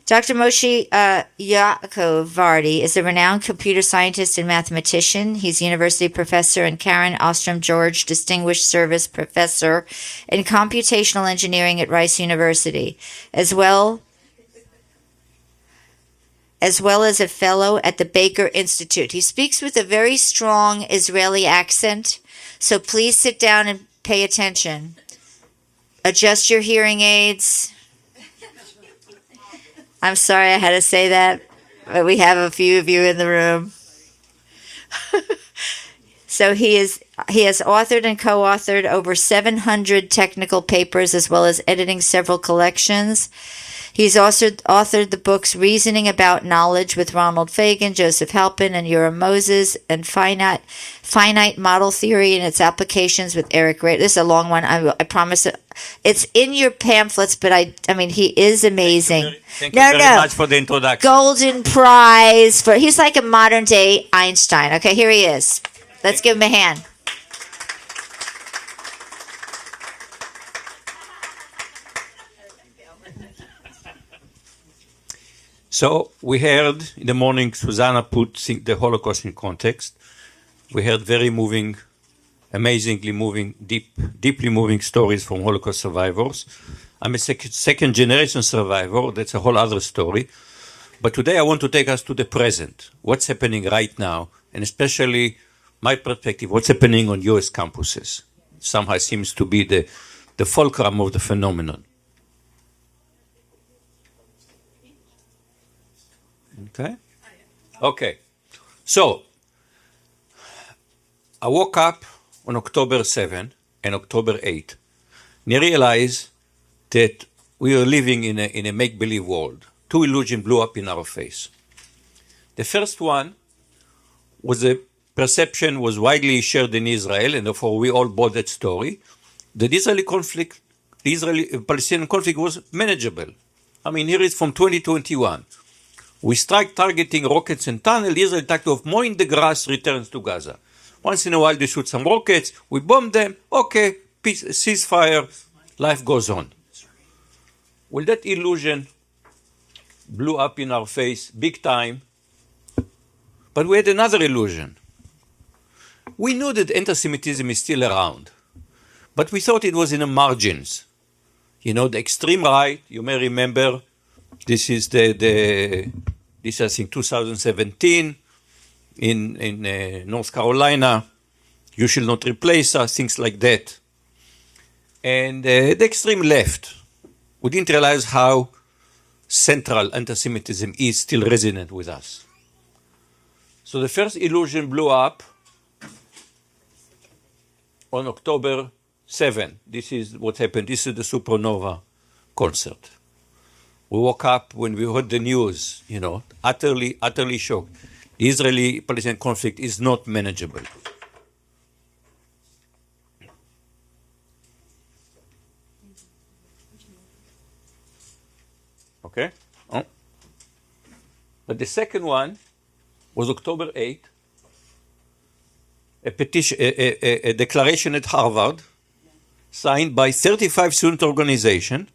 Dr. Moshe Yaakov Vardi is a renowned computer scientist and mathematician. He's university professor and Karen Ostrom George Distinguished Service Professor in Computational Engineering at Rice University, as well as a fellow at the Baker Institute. He speaks with a very strong Israeli accent, so please sit down and pay attention. Adjust your hearing aids. I'm sorry I had to say that, but we have a few of you in the room. So he has authored and co-authored over 700 technical papers, as well as editing several collections. He's also authored the books Reasoning About Knowledge with Ronald Fagan, Joseph Halpin, and Yoram Moses, and Finite Model Theory and its Applications with Eric Ray. This is a long one. I promise it's in your pamphlets, but I mean, he is amazing. Thank you very much for the introduction. Golden Prize he's like a modern day Einstein. Okay, here he is. Let's give him a hand. So we heard in the morning, Susanna put the Holocaust in context. We heard very moving, amazingly moving, deeply moving stories from Holocaust survivors. I'm a second generation survivor. That's a whole other story. But today I want to take us to the present. What's happening right now, and especially my perspective, what's happening on US campuses. Somehow seems to be the fulcrum of the phenomenon. Okay. So, I woke up on October 7 and October 8 and I realized that we are living in a make-believe world. Two illusions blew up in our face. The first one was the perception was widely shared in Israel, and therefore we all bought that story, that the Israeli-Palestinian conflict was manageable. I mean, here is from 2021. We strike targeting rockets and tunnels. Israel attack of more in the grass returns to Gaza. Once in a while they shoot some rockets, we bomb them, okay, peace, ceasefire, life goes on. Well, that illusion blew up in our face big time, but we had another illusion. We knew that anti-Semitism is still around, but we thought it was in the margins. You know, the extreme right, you may remember, this is this I think 2017 in North Carolina. You shall not replace us, things like that. And the extreme left, we didn't realize how central anti-Semitism is still resonant with us. So the first illusion blew up on October 7. This is what happened. This is the supernova concert. We woke up when we heard the news, you know, utterly shocked. The Israeli-Palestinian conflict is not manageable. Okay? Oh. But the second one was October 8, a declaration at Harvard signed by 35 student organizations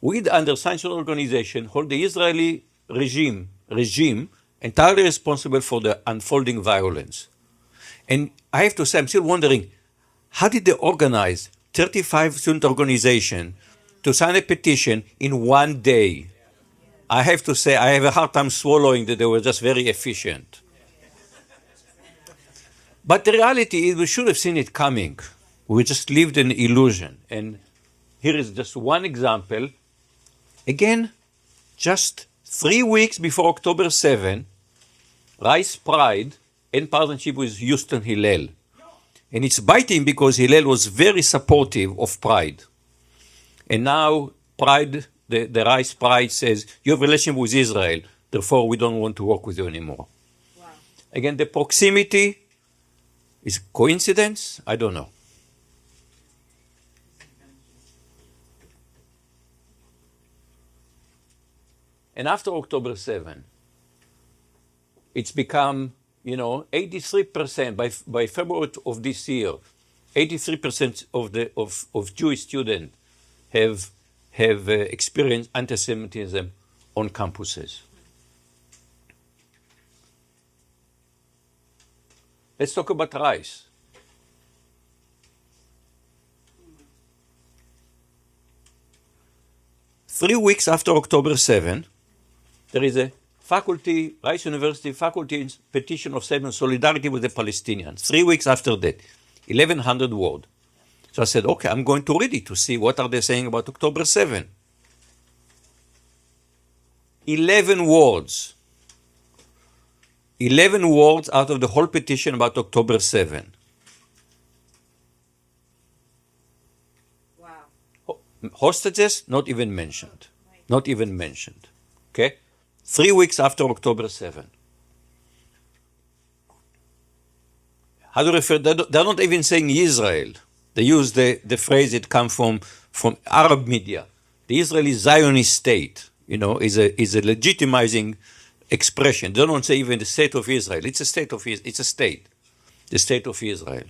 with under sanctioned organization hold the Israeli regime entirely responsible for the unfolding violence. And I have to say, I'm still wondering, how did they organize 35 student organizations to sign a petition in one day? I have to say, I have a hard time swallowing that they were just very efficient. But the reality is we should have seen it coming. We just lived in illusion. And here is just one example. Again, just 3 weeks before October 7, Rice Pride in partnership with Houston Hillel. And it's biting because Hillel was very supportive of Pride. And now Pride, the Rice Pride says, you have a relationship with Israel, therefore we don't want to work with you anymore. Wow. Again, the proximity is coincidence? I don't know. And after October 7, it's become, 83% by February of this year, 83% of Jewish students have experienced anti-Semitism on campuses. Let's talk about rice. Three weeks after October 7, there is a Rice University faculty petition of statement of solidarity with the Palestinians. 3 weeks after that, 1,100 words. So I said, okay, I'm going to read it to see what are they saying about October 7. 11 words. 11 words out of the whole petition about October 7. Wow. Hostages, not even mentioned. Not even mentioned. Okay? 3 weeks after October 7. How do you refer? They're not even saying Israel. They use the phrase it comes from Arab media. The Israeli Zionist state, is a legitimizing expression. They don't say even the state of Israel. It's a state of Israel. It's a state. The state of Israel.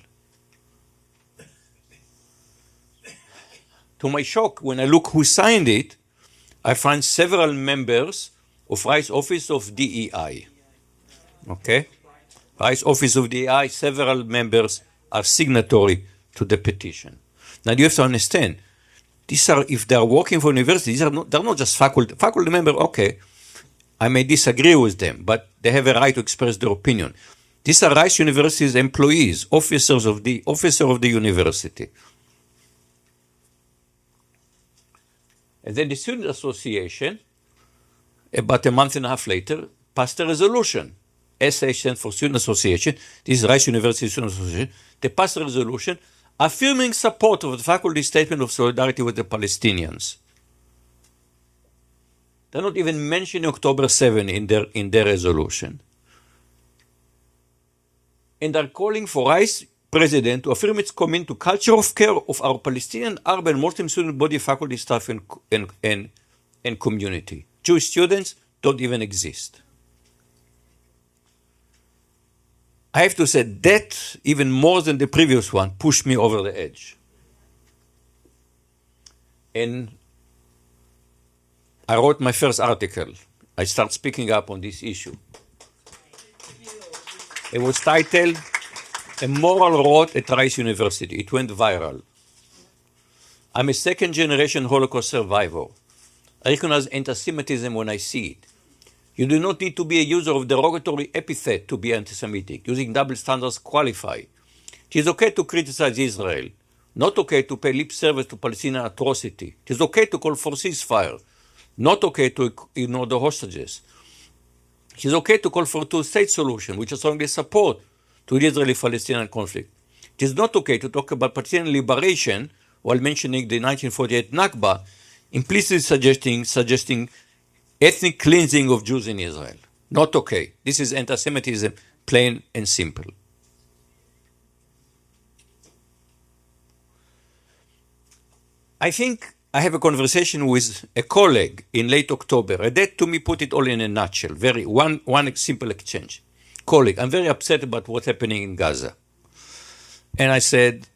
To my shock, when I look who signed it, I find several members of Rice Office of DEI. Okay? Rice Office of DEI, several members are signatory to the petition. Now you have to understand, these are, if they are working for universities, they're not just faculty member, okay, I may disagree with them, but they have a right to express their opinion. These are Rice University's employees, officer of the university. And then the Student Association, about a month and a half later, passed a resolution. SA stands for Student Association. This is Rice University Student Association. They passed a resolution affirming support of the faculty statement of solidarity with the Palestinians. They're not even mentioning October 7 in their resolution. And they're calling for Rice president to affirm its commitment to culture of care of our Palestinian, Arab, and Muslim student body, faculty, staff, and community. Jewish students don't even exist. I have to say that, even more than the previous one, pushed me over the edge. And I wrote my first article. I started speaking up on this issue. It was titled, A Moral Rot at Rice University. It went viral. I'm a second-generation Holocaust survivor. I recognize anti-Semitism when I see it. You do not need to be a user of derogatory epithet to be anti-Semitic. Using double standards qualify. It is okay to criticize Israel. Not okay to pay lip service to Palestinian atrocity. It is okay to call for ceasefire. Not okay to ignore the hostages. It is okay to call for a two-state solution, which I strongly support, to the Israeli-Palestinian conflict. It is not okay to talk about Palestinian liberation while mentioning the 1948 Nakba, implicitly suggesting ethnic cleansing of Jews in Israel. Not okay. This is anti-Semitism, plain and simple. I think I have a conversation with a colleague in late October, and that to me put it all in a nutshell. One simple exchange. Colleague, I'm very upset about what's happening in Gaza. And I said,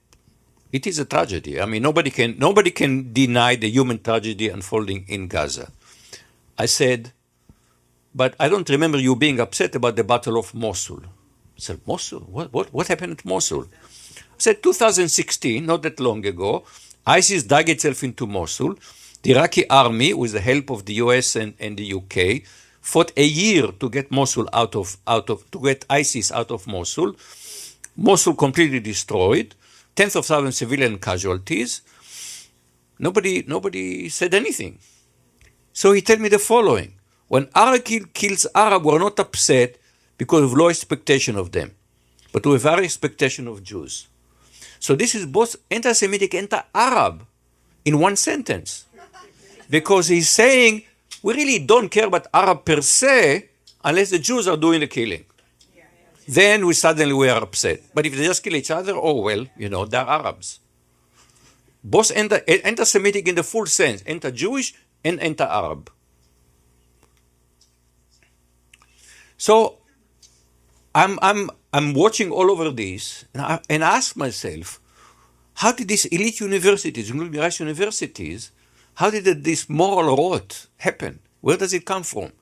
it is a tragedy. I mean, nobody can deny the human tragedy unfolding in Gaza. I said, but I don't remember you being upset about the Battle of Mosul. I said, Mosul? What happened at Mosul? I said, 2016, not that long ago, ISIS dug itself into Mosul. The Iraqi army, with the help of the US and the UK, fought a year to get Mosul to get ISIS out of Mosul. Mosul completely destroyed, tens of thousands of civilian casualties. Nobody said anything. So he told me the following: when Arab kills Arab, we're not upset because of low expectation of them, but we have high expectation of Jews. So this is both anti-Semitic and anti-Arab in one sentence, because he's saying we really don't care about Arab per se unless the Jews are doing the killing. Then we are upset. But if they just kill each other, oh well, they're Arabs. Both anti-Semitic in the full sense, anti-Jewish and anti-Arab. So I'm watching all over this and ask myself, how did these elite universities, including Rice universities, how did this moral rot happen? Where does it come from?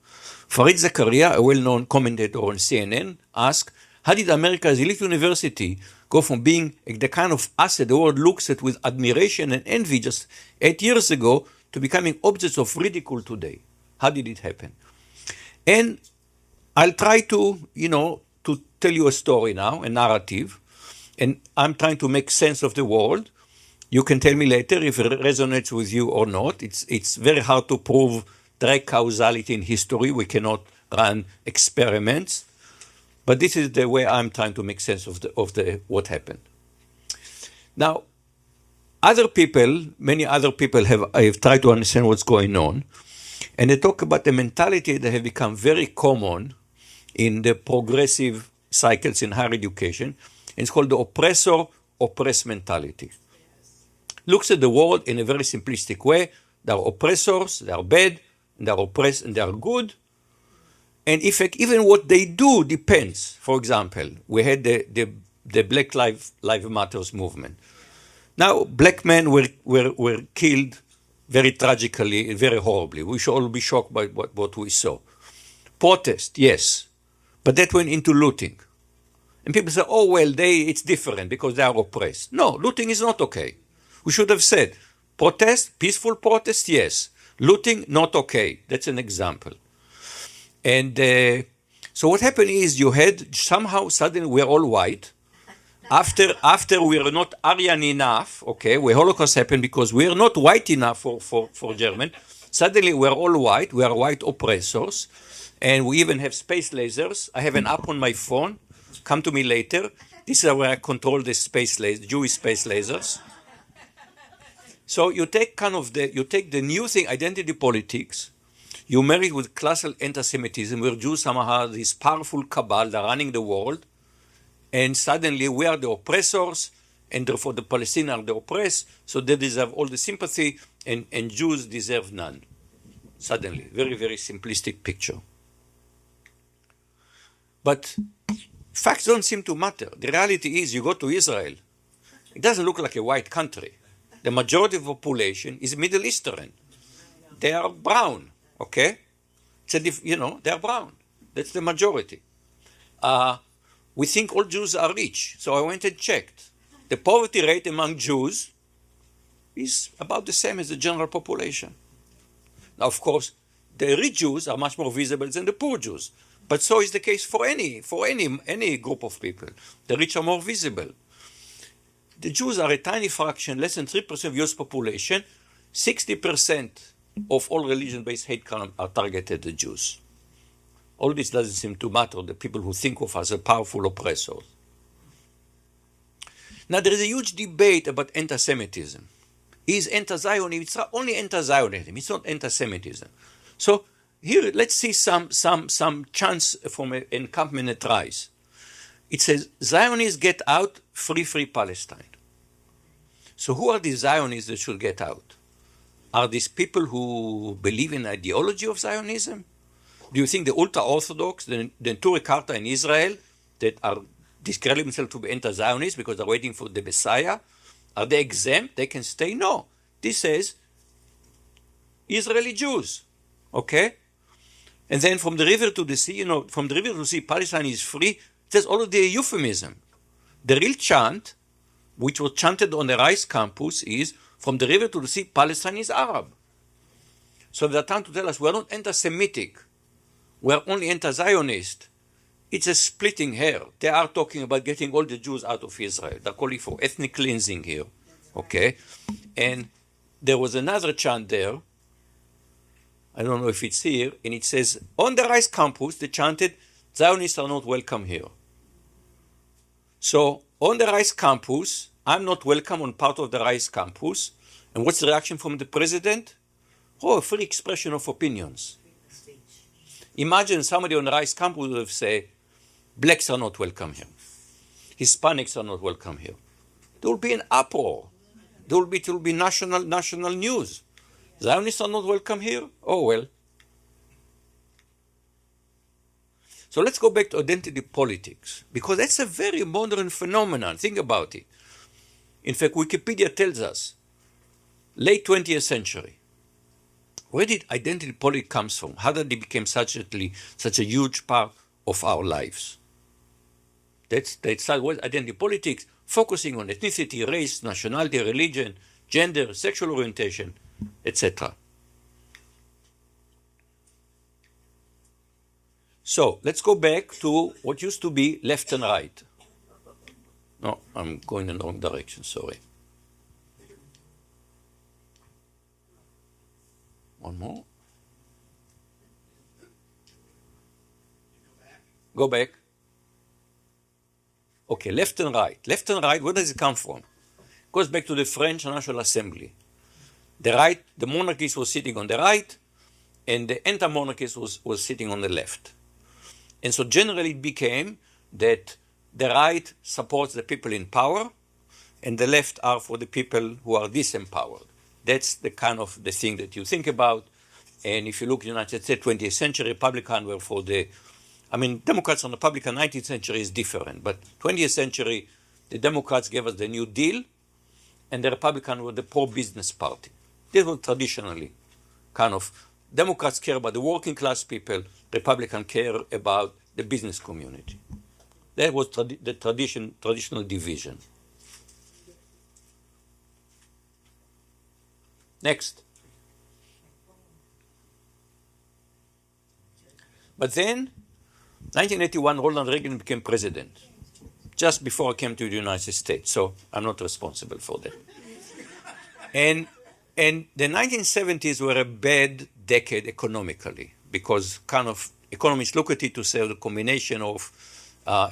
Farid Zakaria, a well-known commentator on CNN, asked, how did America's elite university go from being the kind of asset the world looks at with admiration and envy just 8 years ago to becoming objects of ridicule today? How did it happen? And I'll try to, to tell you a story now, a narrative, and I'm trying to make sense of the world. You can tell me later if it resonates with you or not. It's very hard to prove direct causality in history. We cannot run experiments. But this is the way I'm trying to make sense of what happened. Now, many other people have tried to understand what's going on, and they talk about the mentality that have become very common in the progressive cycles in higher education, and it's called the oppressor-oppressed mentality. Looks at the world in a very simplistic way. There are oppressors, they are bad, and they are oppressed, and they are good. And in fact, even what they do depends. For example, we had the Black Lives Matters movement. Now, black men were killed very tragically, very horribly. We should all be shocked by what we saw. Protest, yes, but that went into looting. And people say, oh, well, it's different because they are oppressed. No, looting is not okay. We should have said, protest, peaceful protest, yes. Looting, not okay. That's an example. And so what happened is you had suddenly we're all white. After we were not Aryan enough, okay, where Holocaust happened because we are not white enough for German. Suddenly we're all white. We are white oppressors. And we even have space lasers. I have an app on my phone. Come to me later. This is where I control the Jewish space lasers. So you take the new thing, identity politics. You marry it with classical anti-Semitism, where Jews somehow have this powerful cabal that are running the world, and suddenly we are the oppressors, and therefore the Palestinians are the oppressed, so they deserve all the sympathy, and Jews deserve none. Suddenly, very, very simplistic picture. But facts don't seem to matter. The reality is, you go to Israel, it doesn't look like a white country. The majority of the population is Middle Eastern. They are brown. Okay, they are brown. That's the majority. We think all Jews are rich, so I went and checked. The poverty rate among Jews is about the same as the general population. Now, of course, the rich Jews are much more visible than the poor Jews, but so is the case for any group of people. The rich are more visible. The Jews are a tiny fraction, less than 3% of U.S. population. 60% of all religion-based hate crime are targeted at Jews. All this doesn't seem to matter, the people who think of us as powerful oppressors. Now, there is a huge debate about anti-Semitism. Is anti-Zionism? It's not only anti-Zionism, it's not anti-Semitism. So here, let's see some chants from an encampment at Rise. It says, Zionists get out, free Palestine. So who are the Zionists that should get out? Are these people who believe in the ideology of Zionism? Do you think the ultra-Orthodox, the Neturei Karta in Israel, that are declare themselves to be anti-Zionists because they're waiting for the Messiah, are they exempt? They can stay? No. This says Israeli Jews. Okay? And then from the river to the sea, from the river to the sea, Palestine is free. It says all of the euphemism. The real chant, which was chanted on the Rice campus, is from the river to the sea, Palestine is Arab. So they're trying to tell us we're not anti-Semitic, we're only anti-Zionist. It's a splitting hair. They are talking about getting all the Jews out of Israel. They're calling for ethnic cleansing here. Okay? And there was another chant there. I don't know if it's here. And it says, on the Rice campus, they chanted, Zionists are not welcome here. So on the Rice campus, I'm not welcome on part of the Rice campus. And what's the reaction from the president? Oh, a free expression of opinions. Imagine somebody on the Rice campus would have said, blacks are not welcome here. Hispanics are not welcome here. There will be an uproar. There will be national news. Zionists are not welcome here? Oh, well. So let's go back to identity politics, because that's a very modern phenomenon. Think about it. In fact, Wikipedia tells us, late 20th century, where did identity politics comes from? How did it become such a huge part of our lives? That started with identity politics, focusing on ethnicity, race, nationality, religion, gender, sexual orientation, etc. So let's go back to what used to be left and right. No, I'm going in the wrong direction, sorry. One more. Go back. Okay, left and right. Left and right, where does it come from? It goes back to the French National Assembly. The right, the monarchist was sitting on the right, and the anti-monarchist was sitting on the left. And so generally it became that the right supports the people in power, and the left are for the people who are disempowered. That's the kind of the thing that you think about. And if you look at the United States, 20th century, Republicans were for Democrats and Republicans, 19th century is different. But 20th century, the Democrats gave us the New Deal, and the Republicans were the pro-business party. This was traditionally kind of, Democrats care about the working class people, Republicans care about the business community. That was the traditional division. Next. But then, 1981, Ronald Reagan became president, just before I came to the United States, so I'm not responsible for that. And the 1970s were a bad decade economically, because kind of economists look at it to say the combination of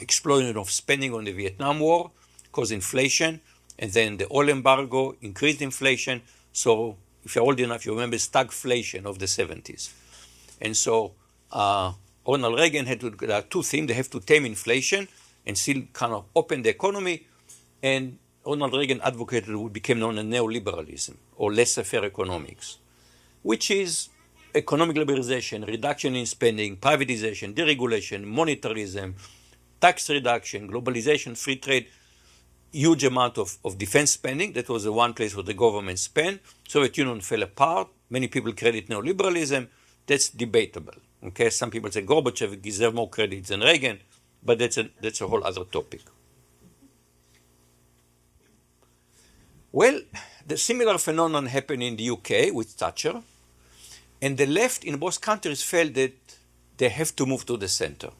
explosion of spending on the Vietnam War caused inflation, and then the oil embargo increased inflation. So if you're old enough, you remember stagflation of the 70s. And so Ronald Reagan had to do two things. They have to tame inflation and still kind of open the economy. And Ronald Reagan advocated what became known as neoliberalism, or laissez-faire economics, which is economic liberalization, reduction in spending, privatization, deregulation, monetarism, tax reduction, globalization, free trade, huge amount of defense spending. That was the one place where the government spent. Soviet Union fell apart. Many people credit neoliberalism. That's debatable. Okay, some people say Gorbachev deserves more credit than Reagan, but that's a whole other topic. Well, the similar phenomenon happened in the UK with Thatcher, and the left in both countries felt that they have to move to the center.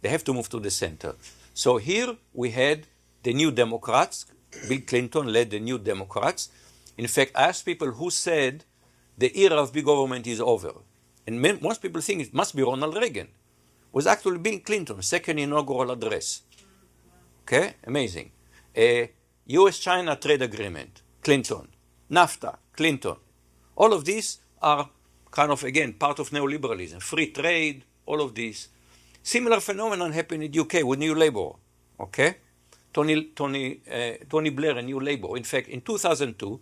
They have to move to the center. So here we had the New Democrats. Bill Clinton led the New Democrats. In fact, I asked people who said the era of big government is over. And most people think it must be Ronald Reagan. It was actually Bill Clinton, second inaugural address. Okay, amazing. US-China trade agreement, Clinton. NAFTA, Clinton. All of these are kind of, again, part of neoliberalism. Free trade, all of these. Similar phenomenon happened in the UK with New Labour. Okay? Tony Blair and New Labour. In fact, in 2002,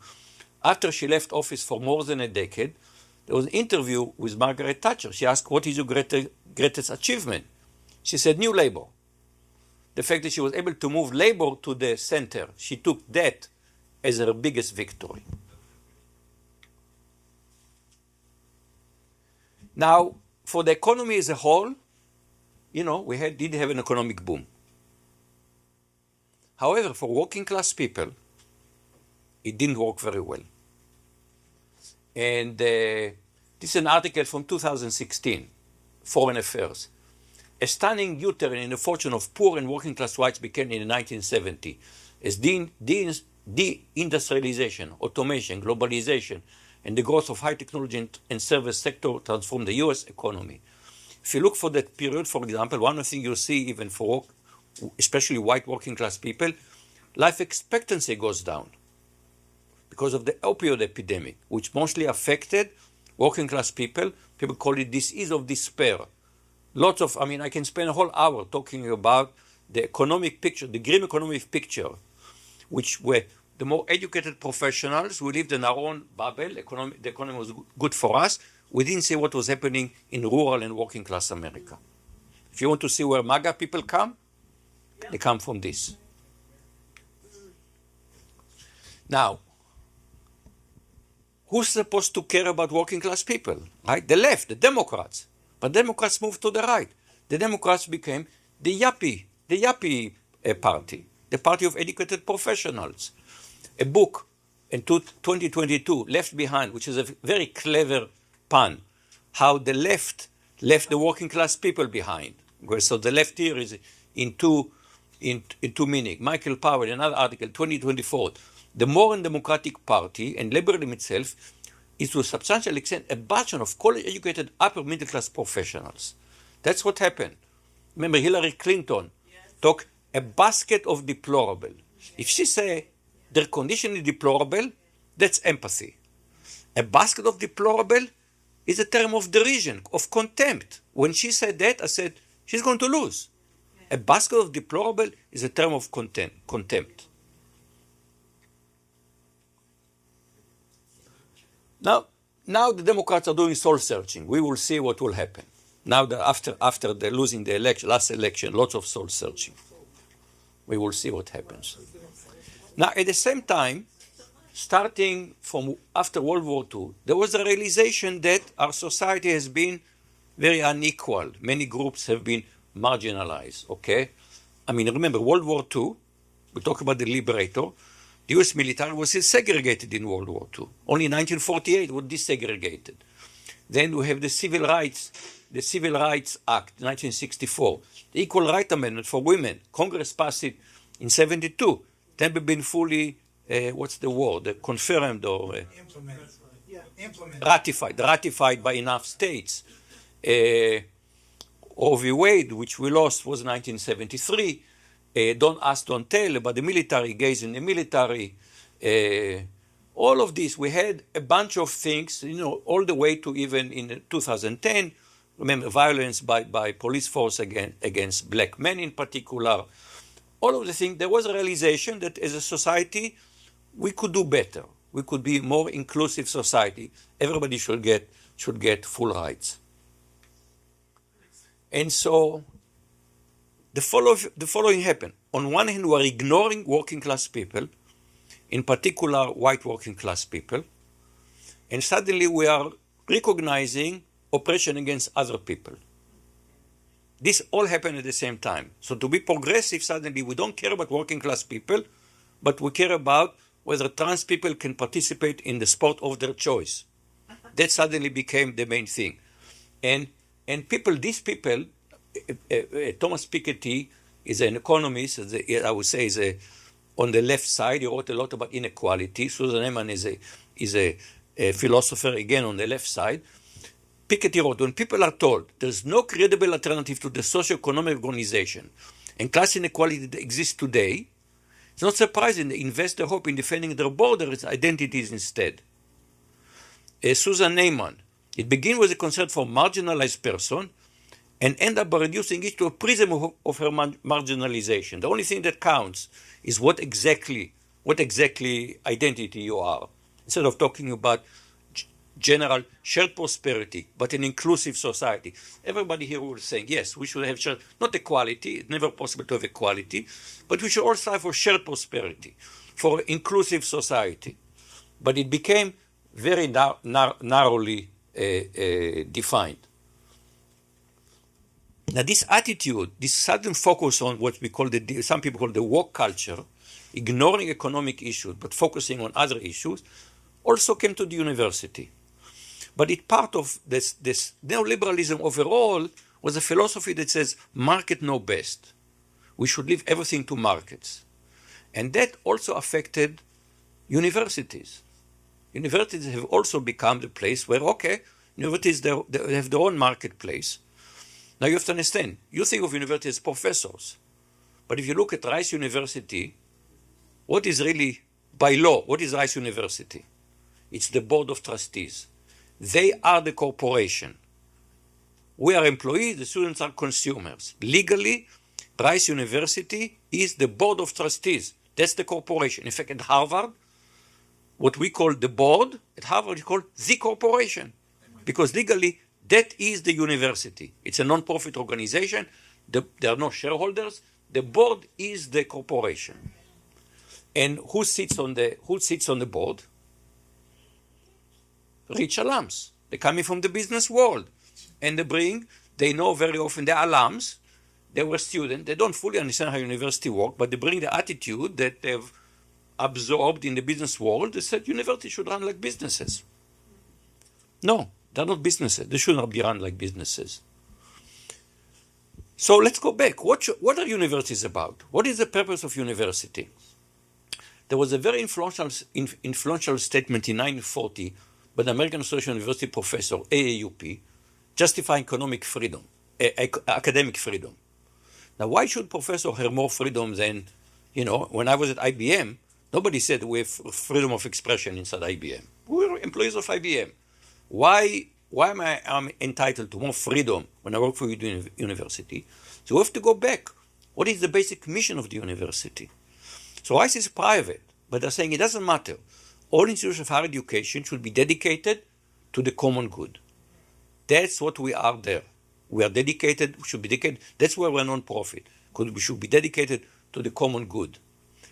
after she left office for more than a decade, there was an interview with Margaret Thatcher. She asked, what is your greatest achievement? She said, New Labour. The fact that she was able to move Labour to the center, she took that as her biggest victory. Now, for the economy as a whole, we did have an economic boom. However, for working class people, it didn't work very well. And this is an article from 2016, Foreign Affairs. A stunning U-turn in the fortune of poor and working class whites began in 1970 as deindustrialization, automation, globalization, and the growth of high technology and service sector transformed the US economy. If you look for that period, for example, one of the things you see even for especially white working class people, life expectancy goes down because of the opioid epidemic, which mostly affected working class people. People call it disease of despair. I can spend a whole hour talking about the economic picture, the grim economic picture, which were the more educated professionals who lived in our own bubble. The economy was good for us. We didn't see what was happening in rural and working class America. If you want to see where MAGA people come, they come from this. Now, who's supposed to care about working class people? Right? The left, the Democrats. But Democrats moved to the right. The Democrats became the yuppie party, the party of educated professionals. A book in 2022, Left Behind, which is a very clever pun, how the left left the working class people behind. So the left here is in two meaning. Michael Powell, another article, 2024, the more Democratic Party and liberalism itself is to a substantial extent a bastion of college-educated upper middle-class professionals. That's what happened. Remember, Hillary Clinton took a basket of deplorable. If she say their condition is deplorable, that's empathy. A basket of deplorable is a term of derision, of contempt. When she said that, I said, she's going to lose. A basket of deplorable is a term of contempt. Now the Democrats are doing soul searching. We will see what will happen. Now after the losing the last election, lots of soul searching. We will see what happens. Now at the same time, starting from after World War II, there was a realization that our society has been very unequal. Many groups have been marginalized, okay? I mean, remember, World War II, we talk about the Liberator, the US military was segregated in World War II. Only in 1948 was desegregated. Then we have the Civil Rights Act, 1964, the Equal Rights Amendment for women. Congress passed it in 72. Then we've been fully, what's the word, confirmed or implemented. Ratified by enough states. Roe v. Wade, which we lost, was 1973. Don't ask, don't tell about the military, gays in the military. All of this, we had a bunch of things, all the way to even in 2010, remember, violence by police force against black men in particular. All of the things, there was a realization that as a society, we could do better. We could be a more inclusive society. Everybody should get full rights. And so the following happened. On one hand, we are ignoring working class people, in particular white working class people, and suddenly we are recognizing oppression against other people. This all happened at the same time. So to be progressive, suddenly we don't care about working class people, but we care about whether trans people can participate in the sport of their choice. That suddenly became the main thing. And these people, Thomas Piketty is an economist, I would say is on the left side. He wrote a lot about inequality. Susan Eman is a philosopher, again, on the left side. Piketty wrote, when people are told there's no credible alternative to the socio-economic organization and class inequality that exists today, it's not surprising they invest their hope in defending their borders identities instead. Susan Neiman, it begins with a concern for marginalized person and end up by reducing it to a prism of her marginalization. The only thing that counts is what exactly identity you are. Instead of talking about general shared prosperity, but an inclusive society. Everybody here was saying, yes, we should have shared, not equality, it's never possible to have equality, but we should all strive for shared prosperity, for inclusive society. But it became very narrowly defined. Now this attitude, this sudden focus on what we call some people call the woke culture, ignoring economic issues but focusing on other issues, also came to the university. But it part of this neoliberalism overall was a philosophy that says market know best. We should leave everything to markets. And that also affected universities. Universities have also become the place where, universities they have their own marketplace. Now you have to understand, you think of universities as professors, but if you look at Rice University, what is really, by law, what is Rice University? It's the board of trustees. They are the corporation. We are employees, the students are consumers. Legally, Rice University is the board of trustees. That's the corporation. In fact, at Harvard, what we call the board, at Harvard we call the corporation. Because legally, that is the university. It's a non-profit organization. There are no shareholders. The board is the corporation. And who sits on the board? rich alums. They're coming from the business world. And they know very often they're alums, they were students, they don't fully understand how university works, but they bring the attitude that they've absorbed in the business world. They said university should run like businesses. No, they're not businesses. They should not be run like businesses. So let's go back. What are universities about? What is the purpose of university? There was a very influential statement in 1940 by the American Association of University professor, AAUP, justifying economic freedom, academic freedom. Now, why should professors have more freedom than, when I was at IBM, nobody said we have freedom of expression inside IBM. We were employees of IBM. Why am I entitled to more freedom when I work for the university? So we have to go back. What is the basic mission of the university? So ICE is private, but they're saying it doesn't matter. All institutions of higher education should be dedicated to the common good. That's what we are there. We are dedicated, we should be dedicated. That's why we're non-profit, because we should be dedicated to the common good.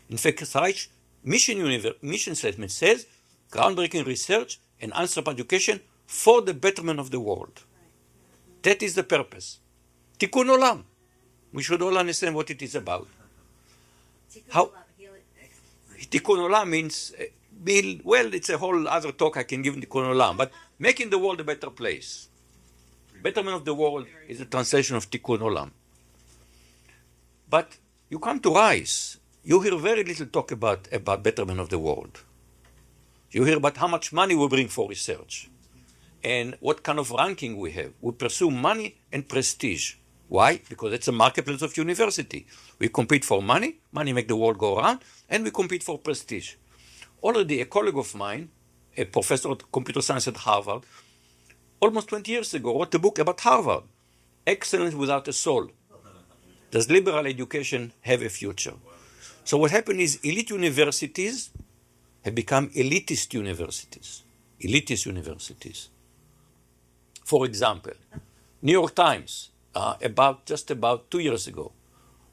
In fact, Reich's mission statement says, groundbreaking research and unsurpassed education for the betterment of the world. That is the purpose. Tikkun olam. We should all understand what it is about. How? Tikkun olam means, well, it's a whole other talk I can give in Tikkun olam, but making the world a better place. Betterment of the world is a translation of Tikkun olam. But you come to RISE, you hear very little talk about betterment of the world. You hear about how much money we bring for research and what kind of ranking we have. We pursue money and prestige. Why? Because it's a marketplace of university. We compete for money make the world go around, and we compete for prestige. Already a colleague of mine, a professor of computer science at Harvard, almost 20 years ago wrote a book about Harvard, Excellence Without a Soul. Does liberal education have a future? So what happened is elite universities have become elitist universities. Elitist universities. For example, New York Times, just about 2 years ago.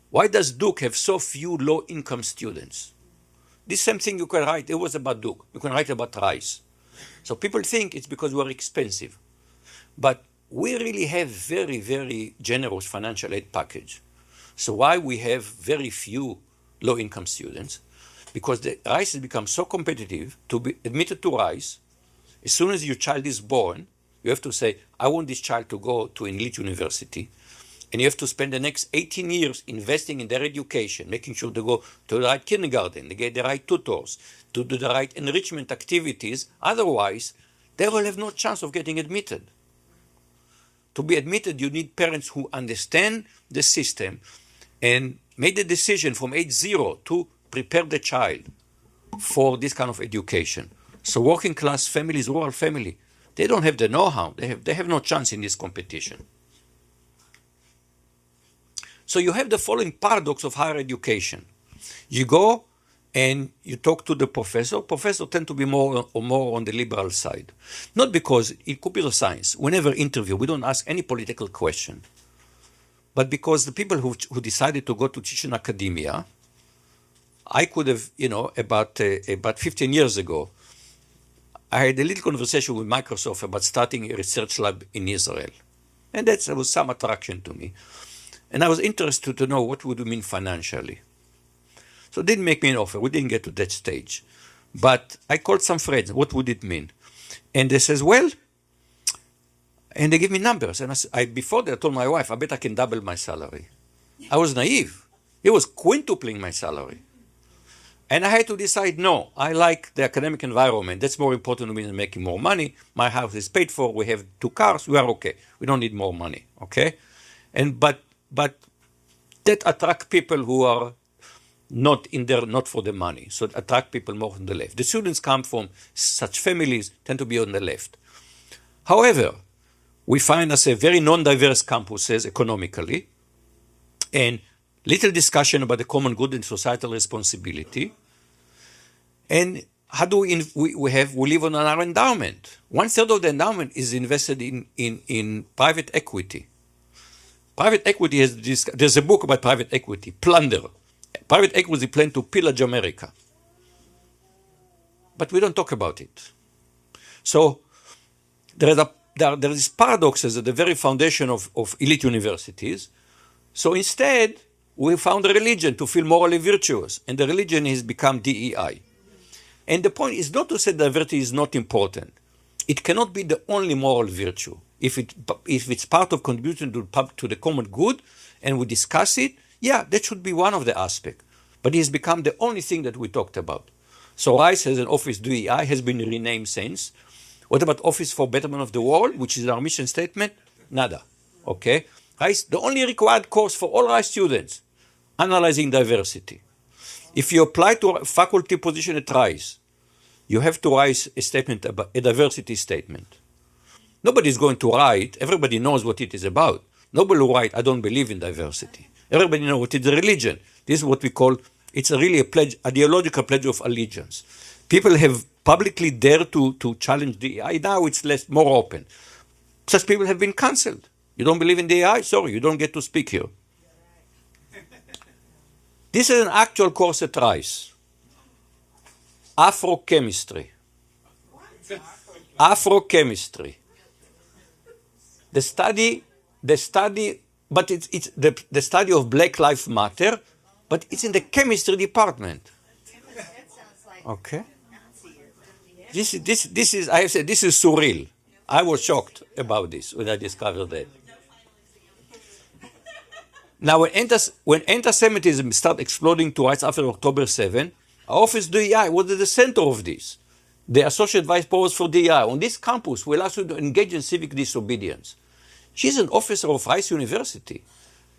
Why does Duke have so few low-income students? This same thing you can write, it was about Duke. You can write about Rice. So people think it's because we're expensive. But we really have very, very generous financial aid package. So why we have very few low-income students? Because the Rice has become so competitive to be admitted to Rice. As soon as your child is born, you have to say, I want this child to go to an elite university. And you have to spend the next 18 years investing in their education, making sure they go to the right kindergarten, they get the right tutors, to do the right enrichment activities. Otherwise, they will have no chance of getting admitted. To be admitted, you need parents who understand the system and made the decision from age 0 to prepare the child for this kind of education. So working class families, rural family, they don't have the know-how. They have no chance in this competition. So you have the following paradox of higher education. You go and you talk to the professor. Professors tend to be more on the liberal side. Not because in computer science, whenever interview, we don't ask any political question. But because the people who decided to go to teach in academia, I could have, about 15 years ago, I had a little conversation with Microsoft about starting a research lab in Israel. And that was some attraction to me. And I was interested to know what would it mean financially. So they didn't make me an offer. We didn't get to that stage. But I called some friends. What would it mean? And they says, well, and they give me numbers. And before that, I told my wife, I bet I can double my salary. I was naive. It was quintupling my salary. And I had to decide, no, I like the academic environment. That's more important to me than making more money. My house is paid for. We have 2 cars. We are okay. We don't need more money. Okay? But that attract people who are not for the money. So it attract people more on the left. The students come from such families, tend to be on the left. However, we find us a very non-diverse campuses economically, and little discussion about the common good and societal responsibility. And how do we live on our endowment? 1/3 of the endowment is invested in private equity. Private equity there's a book about private equity, Plunder. Private equity plan to pillage America. But we don't talk about it. So there is paradoxes at the very foundation of elite universities. So instead, we found a religion to feel morally virtuous, and the religion has become DEI. And the point is not to say diversity is not important. It cannot be the only moral virtue. If it's part of contribution to the common good, and we discuss it, yeah, that should be one of the aspects. But it has become the only thing that we talked about. So Rice has an office DEI, has been renamed since. What about Office for Betterment of the World, which is our mission statement? Nada. Okay? Rice, the only required course for all Rice students, analyzing diversity. If you apply to a faculty position at Rice, you have to write a statement about a diversity statement. Nobody is going to write, everybody knows what it is about. Nobody will write, I don't believe in diversity. Everybody knows what is a religion. This is what we call, it's really a pledge, ideological pledge of allegiance. People have publicly dared to challenge DEI. Now it's more open. Such people have been cancelled. You don't believe in DEI? Sorry, you don't get to speak here. This is an actual course at Rice. Afrochemistry. Afrochemistry. The study, but it's the study of Black Lives Matter, but it's in the chemistry department. Okay. This is I have said this is surreal. I was shocked about this when I discovered that. Now, when anti-Semitism started exploding to rise after October 7, our office DEI was at the center of this. The associate vice provost for DEI on this campus will ask you to engage in civic disobedience. She's an officer of Rice University.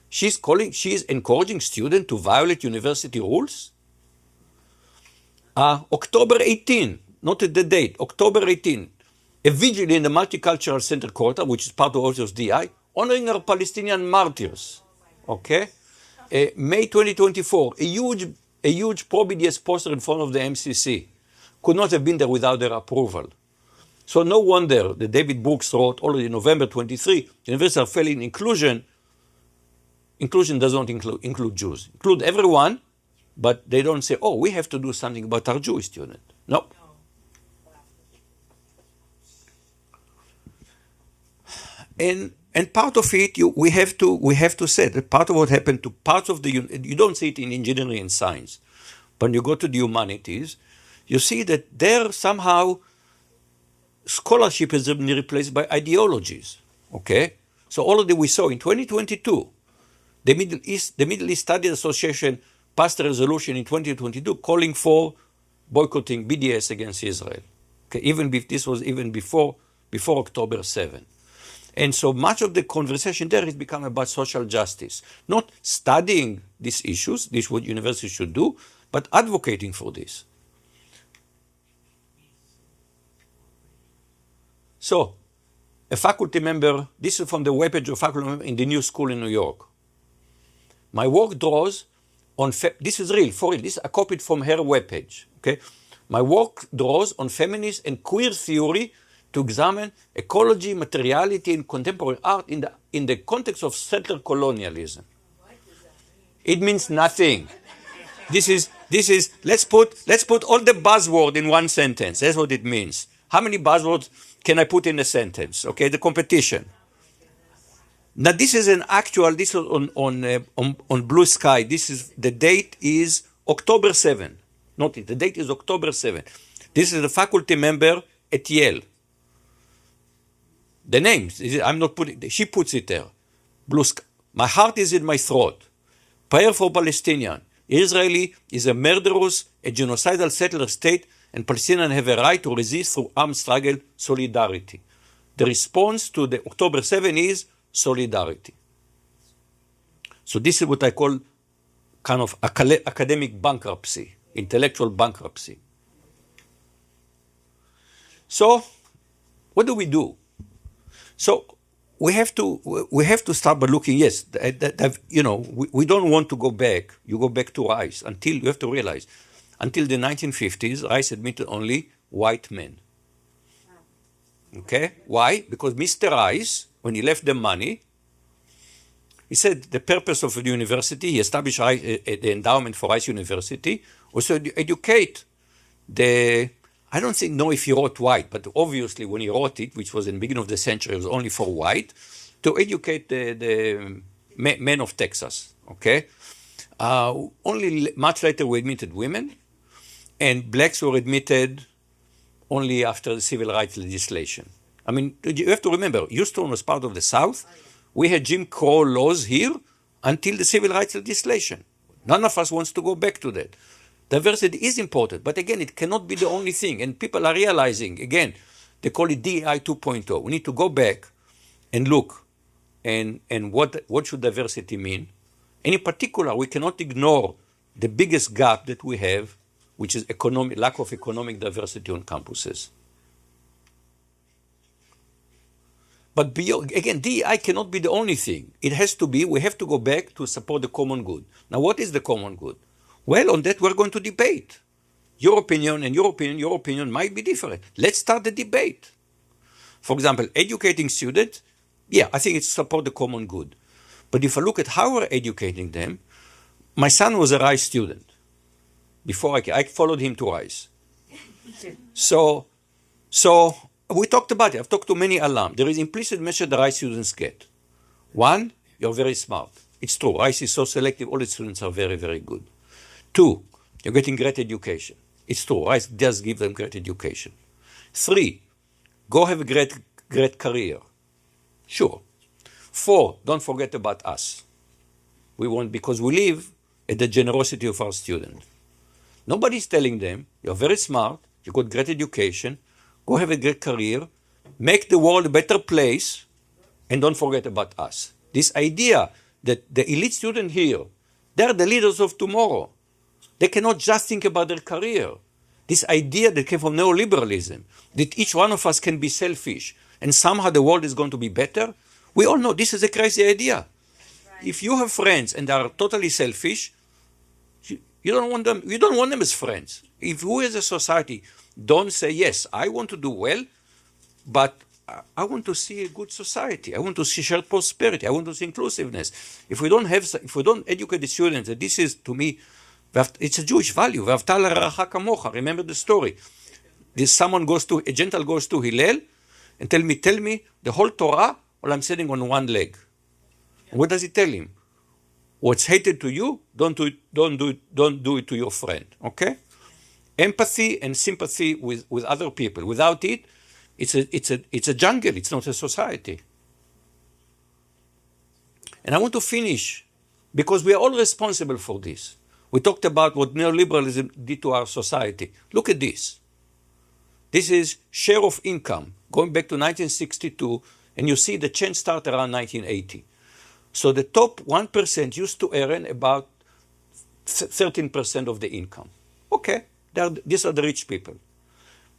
She is encouraging students to violate university rules. October 18, noted the date, October 18, a vigil in the Multicultural Center Quarter, which is part of Office DI, honoring our Palestinian martyrs. Okay? May 2024, a huge pro-BDS poster in front of the MCC. Could not have been there without their approval. So no wonder that David Brooks wrote already in November 23, universities are failing inclusion. Inclusion does not include Jews. Include everyone, but they don't say, oh, we have to do something about our Jewish student. No. And part of it, we have to say that part of what happened to parts of you don't see it in engineering and science, but when you go to the humanities, you see that there somehow scholarship has been replaced by ideologies. Okay, so already we saw in 2022, the Middle East Studies Association passed a resolution in 2022 calling for boycotting BDS against Israel. Okay, this was even before October 7. And so much of the conversation there has become about social justice, not studying these issues, this is what universities should do, but advocating for this. So, a faculty member, this is from the webpage of faculty member in the New School in New York. My work draws on, this is real, for real, this I copied from her webpage, okay? My work draws on feminist and queer theory to examine ecology, materiality, and contemporary art in the context of settler colonialism. It means nothing. This is let's put all the buzzword in one sentence. That's what it means. How many buzzwords can I put in a sentence? Okay, the competition. Now this is an actual. This is on Blue Sky. This is the date is October 7. Not it. The date is October 7. This is a faculty member at Yale. The names, I'm not putting, she puts it there. Blue Sky. My heart is in my throat. Prayer for Palestinian. Israeli is a murderous, a genocidal settler state, and Palestinians have a right to resist through armed struggle, solidarity. The response to the October 7 is solidarity. So this is what I call kind of academic bankruptcy, intellectual bankruptcy. So, what do we do? So we have to start by looking. Yes, we don't want to go back. You go back to Rice until you have to realize, until the 1950s, Rice admitted only white men. Okay, why? Because Mr. Rice, when he left the money, he said the purpose of the university, he established the endowment for Rice University, was to educate the I don't know if he wrote white, but obviously when he wrote it, which was in the beginning of the century, it was only for white, to educate the men of Texas, okay? Only much later we admitted women, and blacks were admitted only after the civil rights legislation. I mean, you have to remember, Houston was part of the South. We had Jim Crow laws here until the civil rights legislation. None of us wants to go back to that. Diversity is important, but again, it cannot be the only thing. And people are realizing, again, they call it DEI 2.0. We need to go back and look and what should diversity mean. And in particular, we cannot ignore the biggest gap that we have, which is lack of economic diversity on campuses. But again, DEI cannot be the only thing. It has to be, we have to go back to support the common good. Now, what is the common good? Well, on that, we're going to debate. Your opinion and your opinion might be different. Let's start the debate. For example, educating students, yeah, I think it's support the common good. But if I look at how we're educating them, my son was a Rice student. Before I followed him to Rice. So we talked about it. I've talked to many alum. There is implicit measure the Rice students get. One, you're very smart. It's true. Rice is so selective. All the students are very, very good. Two, you're getting great education. It's true. Rice does give them great education. Three, go have a great career. Sure. Four, don't forget about us. We want, because we live at the generosity of our students. Nobody's telling them, you're very smart, you got great education, go have a great career, make the world a better place, and don't forget about us. This idea that the elite student here, they're the leaders of tomorrow. They cannot just think about their career. This idea that came from neoliberalism, that each one of us can be selfish, and somehow the world is going to be better, we all know this is a crazy idea. Right. If you have friends and they are totally selfish, you don't want them as friends. If we as a society don't say, yes, I want to do well, but I want to see a good society. I want to see shared prosperity. I want to see inclusiveness. If we don't educate the students, that this is, to me, it's a Jewish value. Remember the story. A Gentile goes to Hillel and tell me the whole Torah while I'm sitting on one leg. And what does he tell him? What's hated to you, don't do it to your friend. Okay? Empathy and sympathy with other people. Without it, it's a jungle. It's not a society. And I want to finish because we are all responsible for this. We talked about what neoliberalism did to our society. Look at this. This is share of income going back to 1962, and you see the change started around 1980. So the top 1% used to earn about 13% of the income. Okay, these are the rich people.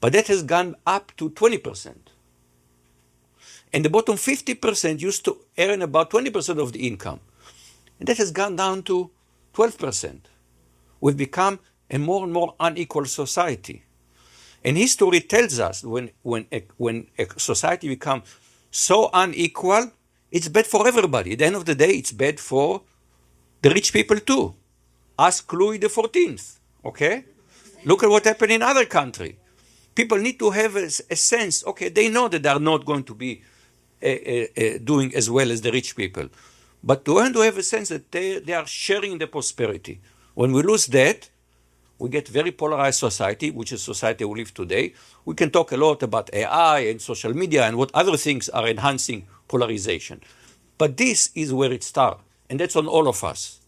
But that has gone up to 20%. And the bottom 50% used to earn about 20% of the income. And that has gone down to 12%. We've become a more and more unequal society. And history tells us when a society becomes so unequal, it's bad for everybody. At the end of the day, it's bad for the rich people too. Ask Louis XIV, okay? Look at what happened in other countries. People need to have a sense, okay, they know that they are not going to be doing as well as the rich people. But to have a sense that they are sharing the prosperity. When we lose that, we get very polarized society, which is society we live today. We can talk a lot about AI and social media and what other things are enhancing polarization. But this is where it starts, and that's on all of us.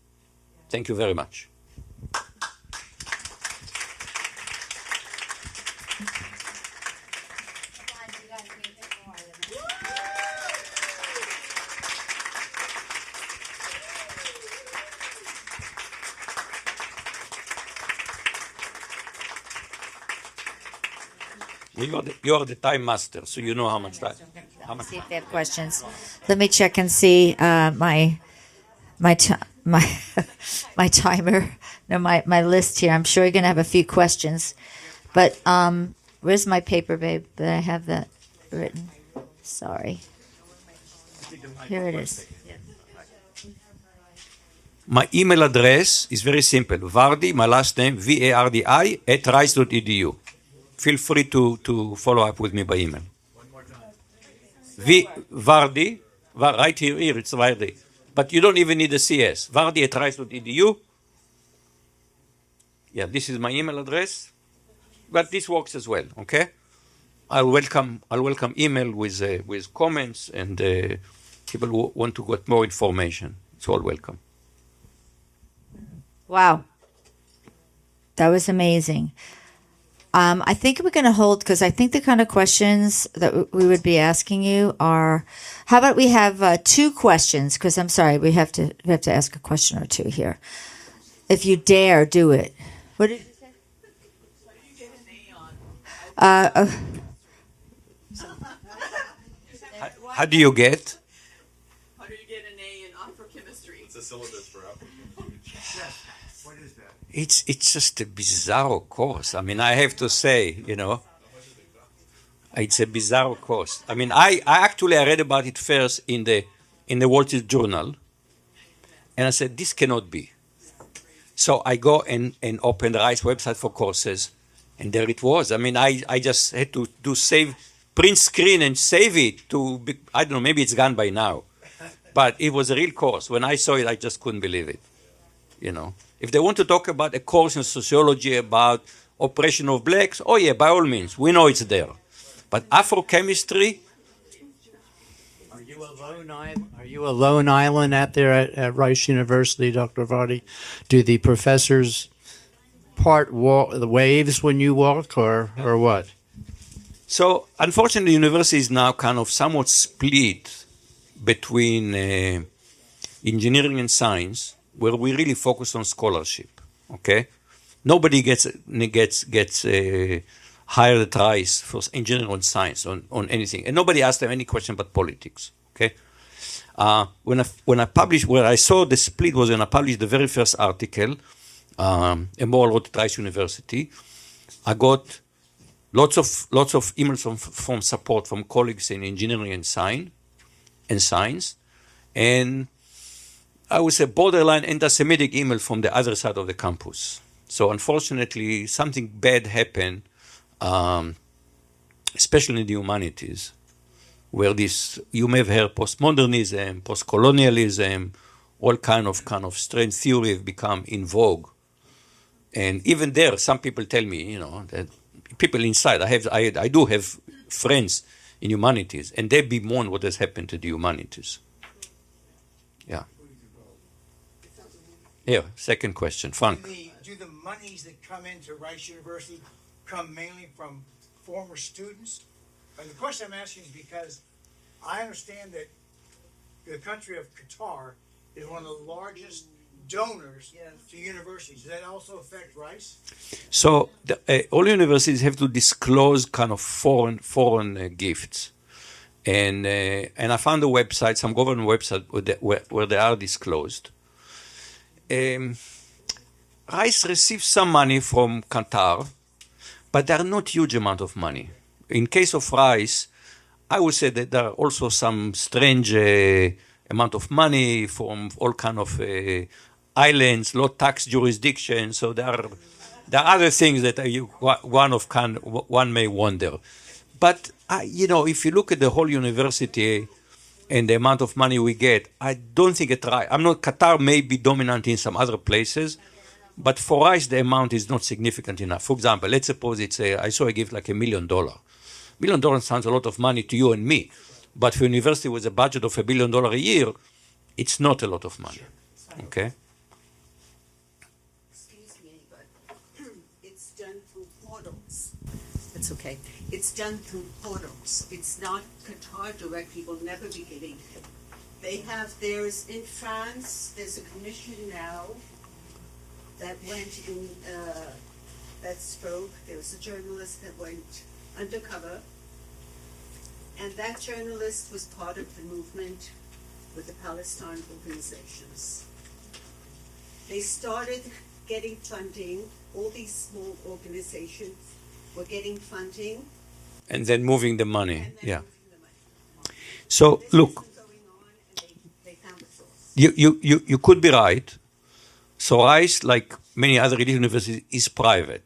Thank you very much. You are the time master, so you know how much time. See if they have questions. Let me check and see my timer. No, my list here. I'm sure you're gonna have a few questions, but where's my paper, babe? That I have that written. Sorry. Here it is. My email address is very simple. Vardi, my last name, Vardi @rice.edu. feel free to follow up with me by email. Vardi, right here, it's Vardi. But you don't even need a CS. Vardi at rice.edu. Yeah, this is my email address. But this works as well, okay? I'll welcome email with comments and people who want to get more information. It's all welcome. Wow. That was amazing. I think we're going to hold, because I think the kind of questions that we would be asking you are, how about we have 2 questions? Because I'm sorry, we have to ask a question or 2 here. If you dare, do it. What did you say? What did you get an A on? How do you get? How do you get an A in chemistry? It's a syllabus for Yes. What is that? It's just a bizarre course. I mean, I have to say, it's a bizarre course. I mean, I read about it first in the Wall Street Journal, and I said, this cannot be. So I go and open the RISE website for courses, and there it was. I mean, I just had to print screen and save it I don't know, maybe it's gone by now. But it was a real course. When I saw it, I just couldn't believe it. If they want to talk about a course in sociology about oppression of blacks, oh yeah, by all means, we know it's there. But Afrochemistry. Are you a lone island out there at Rice University, Dr. Vardi? Do the professors part the waves when you walk, or what? So, unfortunately, the university is now kind of somewhat split between engineering and science, where we really focus on scholarship. Okay, nobody gets hired at Rice for engineering or science on anything, and nobody asked them any question about politics. Okay, when I published, where I saw the split was when I published the very first article, a Moral wrote at Rice University. I got lots of emails from support from colleagues in engineering and science, and I would say borderline anti-Semitic email from the other side of the campus. So unfortunately, something bad happened, especially in the humanities, where you may have heard postmodernism, postcolonialism, all kind of strange theory have become in vogue. And even there, some people tell me, that people inside, I do have friends in humanities, and they bemoan what has happened to the humanities. Yeah. Here, second question, Frank. Do the monies that come into Rice University come mainly from former students? And the question I'm asking is because I understand that the country of Qatar is one of the largest donors to universities. Does that also affect Rice? So all universities have to disclose kind of foreign gifts, and I found a website, some government website where they are disclosed. Rice receives some money from Qatar, but there are not huge amount of money. In case of Rice, I would say that there are also some strange amount of money from all kind of islands, low tax jurisdictions. So there are other things that one may wonder. But if you look at the whole university and the amount of money we get, I don't think it's right. Qatar may be dominant in some other places, but for us the amount is not significant enough. For example, let's suppose I saw a gift like $1 million. $1 million sounds a lot of money to you and me, but for a university with a budget of $1 billion a year, it's not a lot of money. Okay. Excuse me, but it's done through portals. It's okay. It's done through portals. It's not Qatar directly will never be getting it. There's in France, there's a commission now that went in, that spoke. There was a journalist that went undercover, and that journalist was part of the movement with the Palestine organizations. They started getting funding. All these small organizations were getting funding. And then moving the money. And then Yeah. moving the money. So This look, was going on, and they found the source. you could be right. So Rice, like many other elite universities, is private.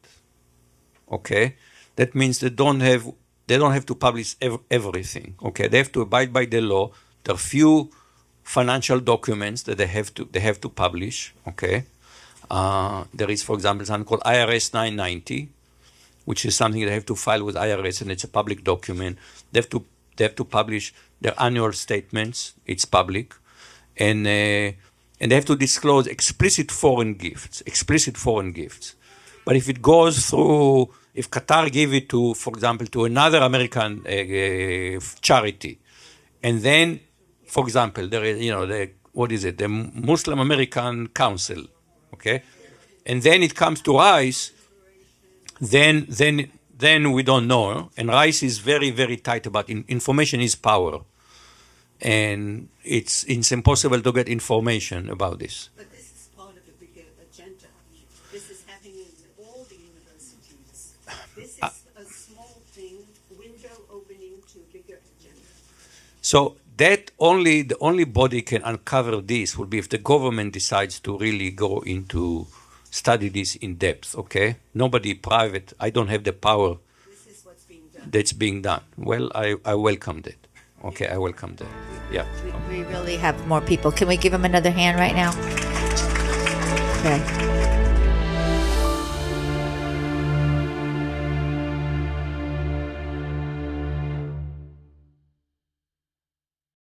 Okay? That means they don't have to publish everything. Okay, they have to abide by the law. There are few financial documents that they have to publish. Okay, there is, for example, something called IRS 990, which is something they have to file with IRS, and it's a public document. They have to publish their annual statements. It's public, and they have to disclose explicit foreign gifts. But if it goes through, if Qatar gave it to, for example, to another American charity, and then, for example, there is, the Muslim American Council, okay, and then it comes to rice, then we don't know, and rice is very, very tight about information is power, and it's impossible to get information about this. But this is part of a bigger agenda. This is happening in all the universities. This is a small thing, window opening to a bigger agenda. So the only body can uncover this will be if the government decides to really go into study this in depth. Okay, nobody private. I don't have the power. This is what's being done. That's being done. Well, I welcome that. Okay, I welcome that. Yeah. We really have more people. Can we give him another hand right now? Okay.